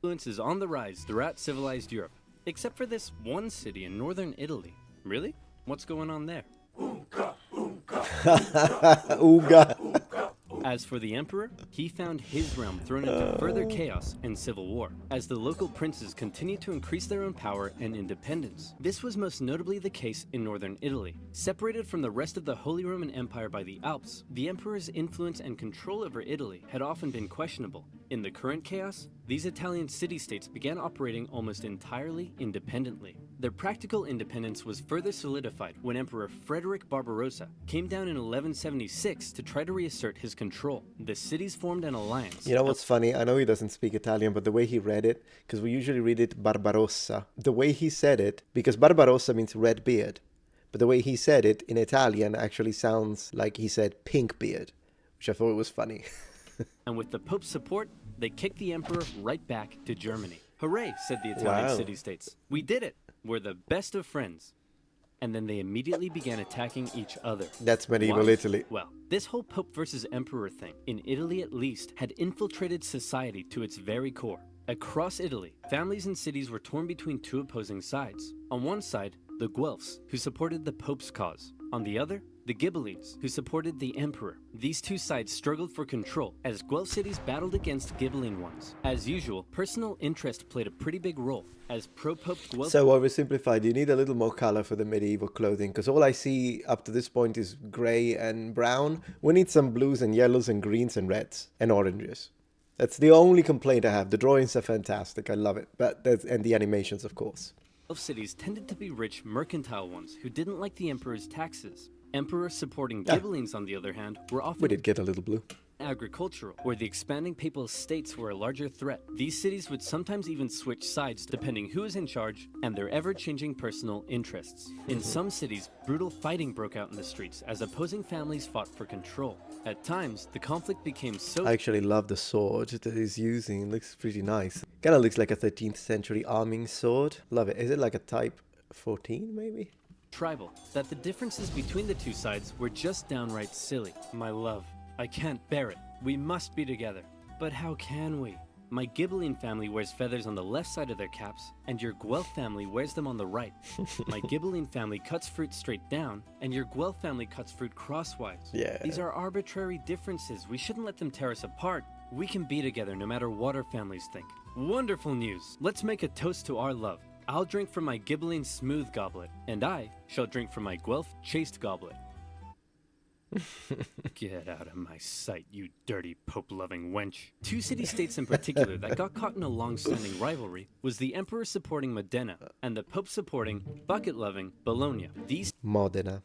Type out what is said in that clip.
Influence is on the rise throughout civilized Europe, except for this one city in northern Italy. Really? What's going on there? Uga. As for the emperor, he found his realm thrown into further chaos and civil war, as the local princes continued to increase their own power and independence. This was most notably the case in northern Italy. Separated from the rest of the Holy Roman Empire by the Alps, the emperor's influence and control over Italy had often been questionable. In the current chaos, these Italian city-states began operating almost entirely independently. Their practical independence was further solidified when Emperor Frederick Barbarossa came down in 1176 to try to reassert his control. The cities formed an alliance. You know what's funny? I know he doesn't speak Italian, but the way he read it, because we usually read it Barbarossa, the way he said it, because Barbarossa means red beard, but the way he said it in Italian actually sounds like he said pink beard, which I thought was funny. And with the Pope's support, they kicked the emperor right back to Germany. Hooray, said the Italian city-states. We did it. We're the best of friends. And then they immediately began attacking each other. That's medieval Why? Italy. Well, this whole Pope versus Emperor thing, in Italy at least, had infiltrated society to its very core. Across Italy, families and cities were torn between two opposing sides. On one side, the Guelphs, who supported the Pope's cause. On the other, the Ghibellines, who supported the emperor. These two sides struggled for control as Guelph cities battled against Ghibelline ones. As usual, personal interest played a pretty big role, as pro-Pope Guelph... So oversimplified, you need a little more color for the medieval clothing, because all I see up to this point is gray and brown. We need some blues and yellows and greens and reds and oranges. That's the only complaint I have. The drawings are fantastic, I love it, and the animations, of course. Guelph cities tended to be rich, mercantile ones who didn't like the emperor's taxes. Emperors supporting Ghibellines, on the other hand, were often We did get a little blue. agricultural, where the expanding papal states were a larger threat. These cities would sometimes even switch sides depending who is in charge and their ever-changing personal interests. In some cities, brutal fighting broke out in the streets as opposing families fought for control. At times, the conflict became so... I actually love the sword that he's using. It looks pretty nice. Kind of looks like a 13th century arming sword. Love it. Is it like a type 14 maybe? tribal, that the differences between the two sides were just downright silly. My love, I can't bear it. We must be together. But how can we? My Ghibelline family wears feathers on the left side of their caps, and your Guelph family wears them on the right. My Ghibelline family cuts fruit straight down, and your Guelph family cuts fruit crosswise. Yeah. These are arbitrary differences. We shouldn't let them tear us apart. We can be together no matter what our families think. Wonderful news. Let's make a toast to our love. I'll drink from my Ghibelline smooth goblet, and I shall drink from my Guelph chaste goblet. Get out of my sight, you dirty pope-loving wench. Two city-states in particular that got caught in a long-standing rivalry was the emperor supporting Modena and the pope supporting bucket-loving Bologna. These Modena.